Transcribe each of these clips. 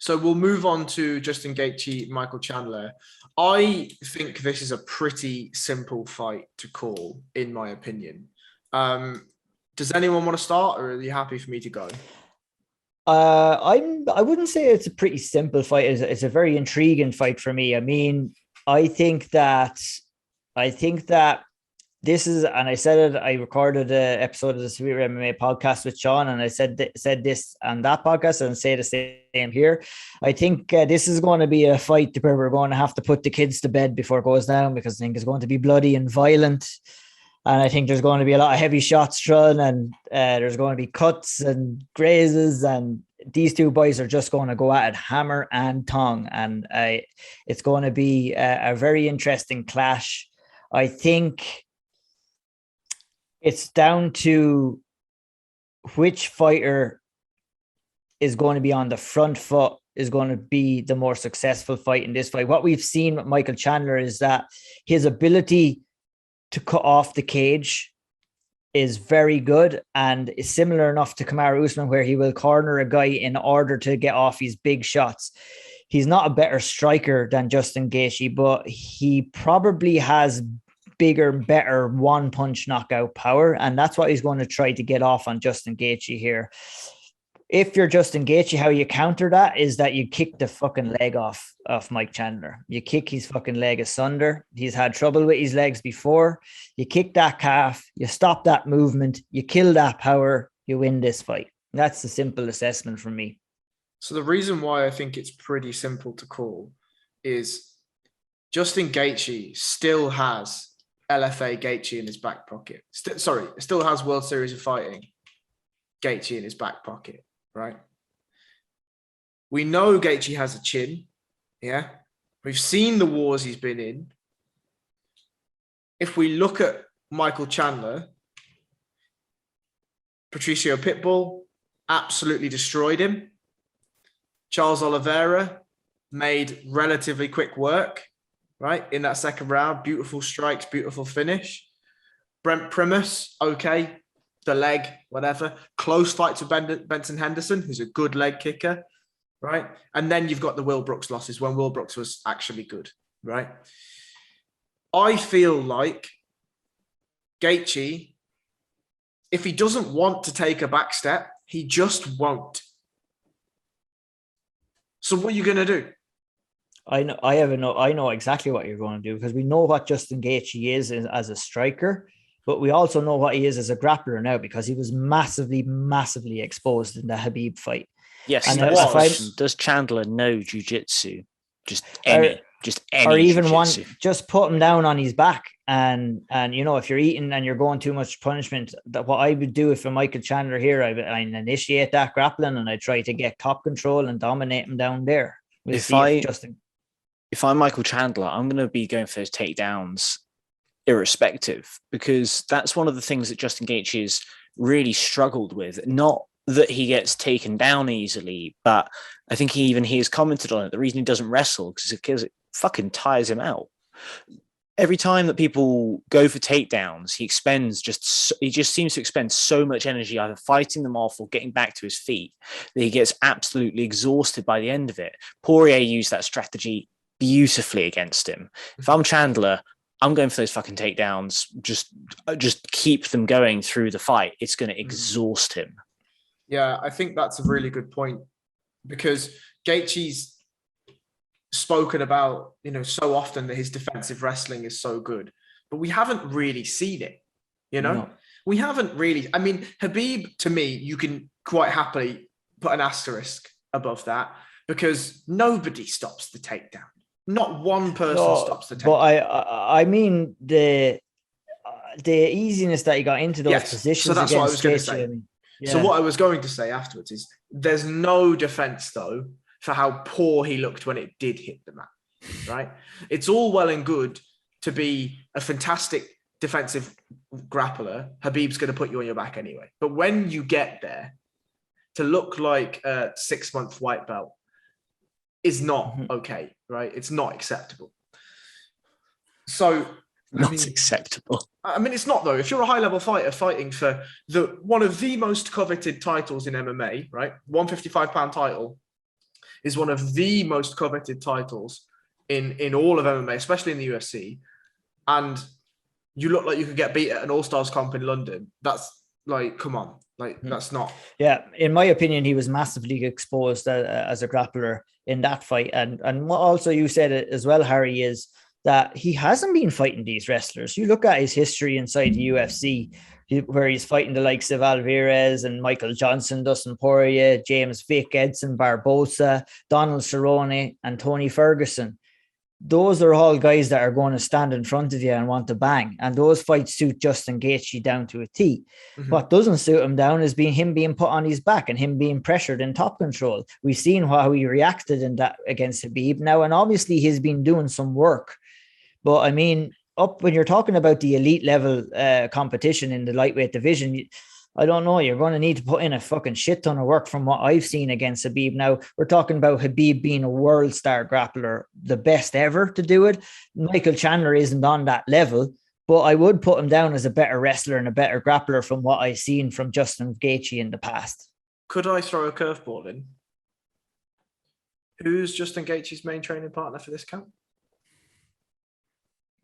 So we'll move on to Justin Gaethje, Michael Chandler. I think this is a pretty simple fight to call, in my opinion. Does anyone want to start, or are you happy for me to go? I wouldn't say it's a pretty simple fight. It's a very intriguing fight for me. I mean, I think that I think that this is, and I said it. I recorded an episode of the Sweet MMA podcast with Sean, and I said this on that podcast, and say the same here. I think this is going to be a fight where we're going to have to put the kids to bed before it goes down, because I think it's going to be bloody and violent. And I think there's going to be a lot of heavy shots thrown, and there's going to be cuts and grazes, and these two boys are just going to go at it hammer and tongue. And it's going to be a very interesting clash. I think it's down to which fighter is going to be on the front foot, is going to be the more successful fight in this fight. What we've seen with Michael Chandler is that his ability to cut off the cage is very good, and is similar enough to Kamaru Usman, where he will corner a guy in order to get off his big shots. He's not a better striker than Justin Gaethje, but he probably has bigger, better one-punch knockout power, and that's what he's going to try to get off on Justin Gaethje here. If you're Justin Gaethje, how you counter that is that you kick the fucking leg off Mike Chandler. You kick his fucking leg asunder. He's had trouble with his legs before. You kick that calf, you stop that movement, you kill that power, you win this fight. That's the simple assessment from me. So the reason why I think it's pretty simple to call is Justin Gaethje still has LFA Gaethje in his back pocket. Still has World Series of Fighting Gaethje in his back pocket. Right. We know Gaethje has a chin. Yeah. We've seen the wars he's been in. If we look at Michael Chandler, Patricio Pitbull absolutely destroyed him. Charles Oliveira made relatively quick work, right? In that second round, beautiful strikes, beautiful finish. Brent Primus, okay. The leg, whatever. Close fights with Benson Henderson, who's a good leg kicker, right? And then you've got the Will Brooks losses when Will Brooks was actually good, right? I feel like Gaethje, if he doesn't want to take a back step, he just won't. So what are you going to do? I know exactly what you're going to do, because we know what Justin Gaethje is as a striker. But we also know what he is as a grappler now, because he was massively, massively exposed in the Khabib fight. Yes, and does Chandler know jiu-jitsu? Just any or even jiu-jitsu? One, just put him down on his back. And if you're eating and you're going too much punishment, that what I would do if I'm Michael Chandler here, I initiate that grappling and I try to get top control and dominate him down there. If I'm Michael Chandler, I'm going to be going for those takedowns irrespective, because that's one of the things that Justin Gaethje has really struggled with. Not that he gets taken down easily, but I think he has commented on it. The reason he doesn't wrestle is because it fucking tires him out. Every time that people go for takedowns, he just seems to expend so much energy either fighting them off or getting back to his feet that he gets absolutely exhausted by the end of it. Poirier used that strategy beautifully against him. If I'm Chandler, I'm going for those fucking takedowns. Just keep them going through the fight. It's going to exhaust him. Yeah, I think that's a really good point, because Gaethje's spoken about, so often that his defensive wrestling is so good, but we haven't really seen it. No. We haven't really. I mean, Khabib, to me, you can quite happily put an asterisk above that, because nobody stops the takedown. Not one person stops the takedown. But I mean the easiness that he got into those positions. So that's what I was going to say. I mean, yeah. So what I was going to say afterwards is there's no defense, though, for how poor he looked when it did hit the mat, right? It's all well and good to be a fantastic defensive grappler. Khabib's going to put you on your back anyway. But when you get there, to look like a 6-month white belt is not okay, right? It's not acceptable. So acceptable. I mean, it's not, though. If you're a high-level fighter fighting for one of the most coveted titles in MMA, right? 155-pound title. is one of the most coveted titles in all of MMA, especially in the UFC. And you look like you could get beat at an All-Stars comp in London. That's like, come on. Like, that's not. Yeah, in my opinion, he was massively exposed as a grappler in that fight. And what also you said as well, Harry, is that he hasn't been fighting these wrestlers. You look at his history inside the UFC, where he's fighting the likes of Alvarez and Michael Johnson, Dustin Poirier, James Vick, Edson Barbosa, Donald Cerrone, and Tony Ferguson. Those are all guys that are going to stand in front of you and want to bang. And those fights suit Justin Gaethje down to a T. Mm-hmm. What doesn't suit him down is him being put on his back and him being pressured in top control. We've seen how he reacted in that against Khabib now, and obviously he's been doing some work. But I mean, when you're talking about the elite level competition in the lightweight division, I don't know. You're going to need to put in a fucking shit ton of work from what I've seen against Khabib. Now, we're talking about Khabib being a world star grappler, the best ever to do it. Michael Chandler isn't on that level, but I would put him down as a better wrestler and a better grappler from what I've seen from Justin Gaethje in the past. Could I throw a curveball in? Who's Justin Gaethje's main training partner for this camp?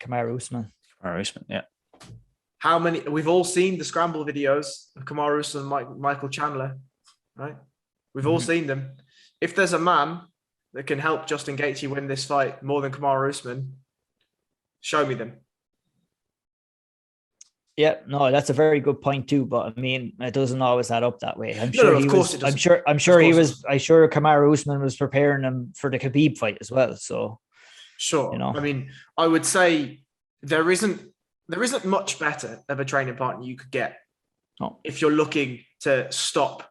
Kamaru Usman. Kamaru Usman, yeah. How many? We've all seen the scramble videos of Kamaru Usman and Michael Chandler, right? We've all seen them. If there's a man that can help Justin Gaethje win this fight more than Kamaru Usman, show me them. Yeah, no, that's a very good point too. But I mean, it doesn't always add up that way. I'm sure Kamaru Usman was preparing him for the Khabib fight as well. So, sure. You know, I mean, I would say there isn't much better of a training partner you could get if you're looking to stop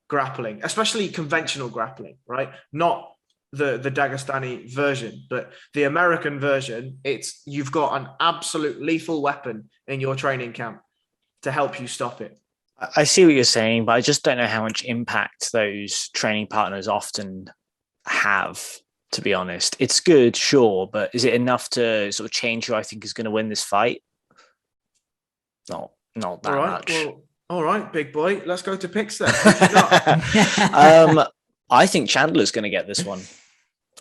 grappling, especially conventional grappling, right? Not the Dagestani version, but the American version. You've got an absolute lethal weapon in your training camp to help you stop it. I see what you're saying, but I just don't know how much impact those training partners often have, to be honest. It's good, sure, but is it enough to sort of change who I think is going to win this fight? Not that much. Well, all right, big boy. Let's go to picks then. I think Chandler's going to get this one,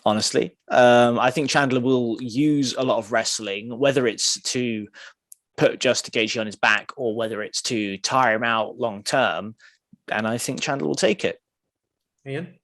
honestly. I think Chandler will use a lot of wrestling, whether it's to put Justin Gaethje on his back or whether it's to tire him out long term. And I think Chandler will take it. Ian?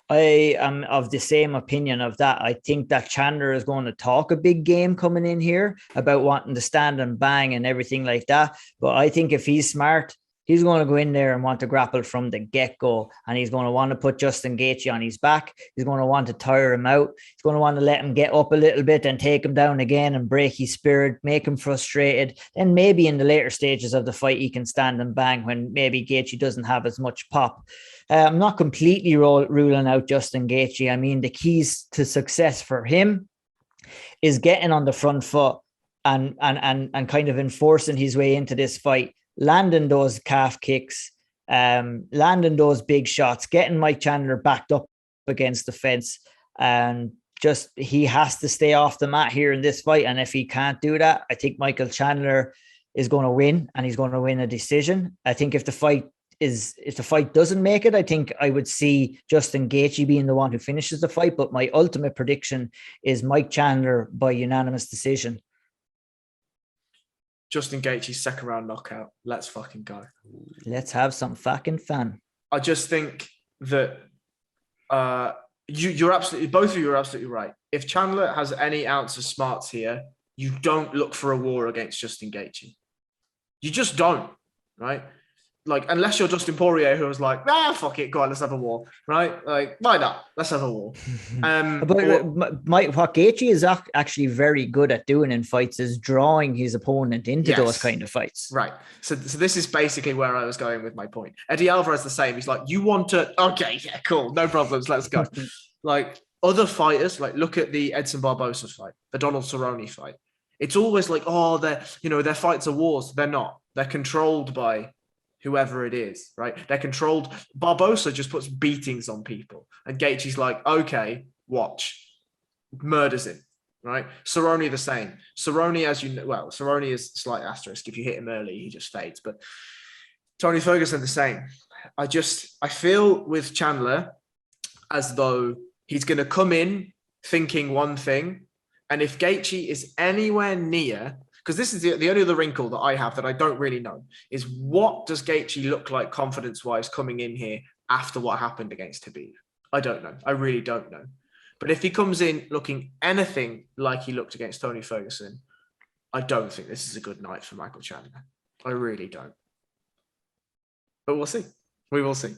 I am of the same opinion of that. I think that Chandler is going to talk a big game coming in here about wanting to stand and bang and everything like that. But I think if he's smart, he's going to go in there and want to grapple from the get-go. And he's going to want to put Justin Gaethje on his back. He's going to want to tire him out. He's going to want to let him get up a little bit and take him down again and break his spirit, make him frustrated. Then maybe in the later stages of the fight, he can stand and bang when maybe Gaethje doesn't have as much pop. I'm not completely ruling out Justin Gaethje. I mean, the keys to success for him is getting on the front foot and kind of enforcing his way into this fight, landing those calf kicks, landing those big shots, getting Mike Chandler backed up against the fence. And just, he has to stay off the mat here in this fight. And if he can't do that, I think Michael Chandler is going to win, and he's going to win a decision. I think if the fight doesn't make it, I think I would see Justin Gaethje being the one who finishes the fight. But my ultimate prediction is Mike Chandler by unanimous decision. Justin Gaethje's second round knockout. Let's fucking go. Let's have some fucking fun. I just think that you're absolutely, both of you are absolutely right. If Chandler has any ounce of smarts here, you don't look for a war against Justin Gaethje. You just don't, right? Like, unless you're Dustin Poirier, who was like, fuck it, go on, let's have a war, right? Like, why not? Let's have a war. But what Gaethje is actually very good at doing in fights is drawing his opponent into those kind of fights. Right. So this is basically where I was going with my point. Eddie Alvarez the same. He's like, you want to, okay, yeah, cool, no problems, let's go. Like, other fighters, like, look at the Edson Barbosa fight, the Donald Cerrone fight. It's always like, their fights are wars. They're not. They're controlled by whoever it is, right? They're controlled. Barbosa just puts beatings on people. And Gaethje's like, okay, watch. Murders him, right? Cerrone the same. Cerrone, as you know, well, Cerrone is slight asterisk. If you hit him early, he just fades. But Tony Ferguson the same. I feel with Chandler, as though he's going to come in thinking one thing. And if Gaethje is anywhere near, because this is the only other wrinkle that I have that I don't really know, is what does Gaethje look like confidence-wise coming in here after what happened against Khabib? I don't know. I really don't know. But if he comes in looking anything like he looked against Tony Ferguson, I don't think this is a good night for Michael Chandler. I really don't. But we'll see. We will see.